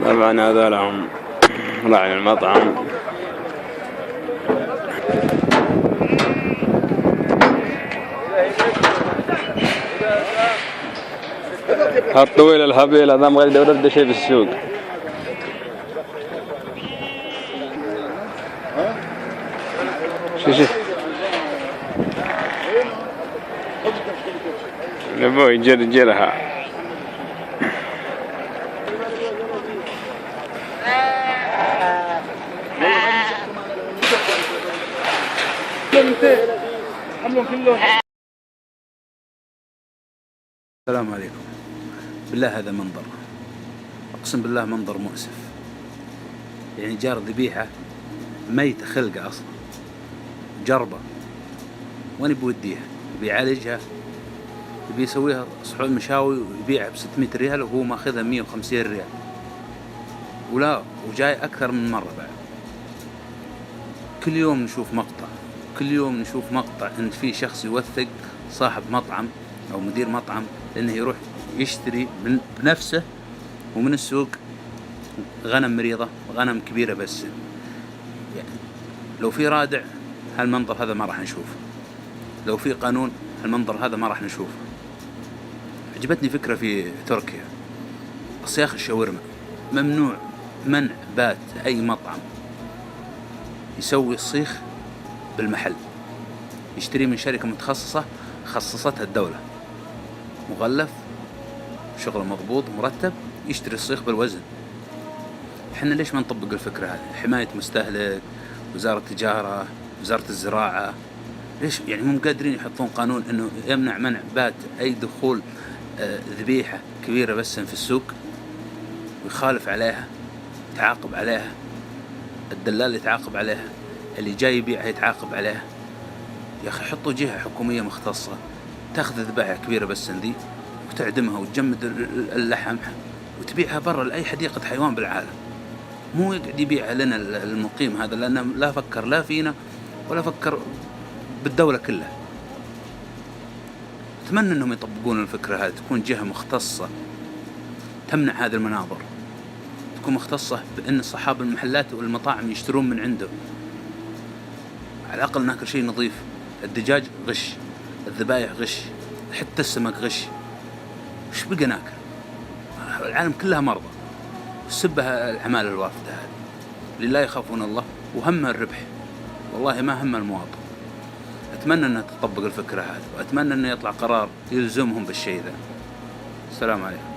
طبعا هذول هم راعي المطعم. هالطويل الهبيل هذا ما غير يورد شيء في السوق. شو نبغى يجرجرها. السلام عليكم. بالله هذا منظر، أقسم بالله منظر مؤسف. يعني جار ذبيحة ميتة خلقة أصلا جربة، وين بوديها؟ بيعالجها، بيسويها صحون مشاوي ويبيعها ب600 ريال وهو ماخذها 150 ريال، ولا وجاي أكثر من مرة بعد. كل يوم نشوف مقطع، كل يوم نشوف مقطع إن في شخص يوثق صاحب مطعم أو مدير مطعم إنه يروح يشتري بنفسه ومن السوق غنم مريضة وغنم كبيرة. بس يعني لو في رادع هالمنظر هذا ما راح نشوفه، لو في قانون هالمنظر هذا ما راح نشوفه. عجبتني فكرة في تركيا، الصياخ الشاورما ممنوع، منع بات أي مطعم يسوي الصيخ بالمحل، يشتري من شركة متخصصة خصصتها الدولة، مغلف، شغل مضبوط مرتب، يشتري الصيخ بالوزن. إحنا ليش ما نطبق الفكرة هذه؟ حماية مستهلك، وزارة التجارة، وزارة الزراعة، ليش يعني مو قادرين يحطون قانون إنه يمنع منع بات أي دخول ذبيحة كبيرة بس في السوق، ويخالف عليها يتعاقب عليها، الدلال يتعاقب عليها، اللي جاي يبيعها يتعاقب عليها. يا أخي حطوا جهة حكومية مختصة تأخذ ذبائح كبيرة بس ذي وتعدمها وتجمد اللحم وتبيعها برا لأي حديقة حيوان بالعالم، مو يقعد يبيعها لنا المقيم هذا، لأنه لا فكر لا فينا ولا فكر بالدولة كلها. أتمنى أنهم يطبقون الفكرة هذه، تكون جهة مختصة تمنع هذه المناظر، تكون مختصة بأن أصحاب المحلات والمطاعم يشترون من عنده. على الأقل ناكل شيء نظيف. الدجاج غش، الذبائح غش، حتى السمك غش. وش بقى ناكل؟ العالم كلها مرضى، سبها الأعمال الوافدة هذه اللي لا يخافون الله وهم الربح، والله ما هم المواطن. أتمنى أن تطبق الفكرة هذه، وأتمنى أن يطلع قرار يلزمهم بالشيء ذا. السلام عليكم.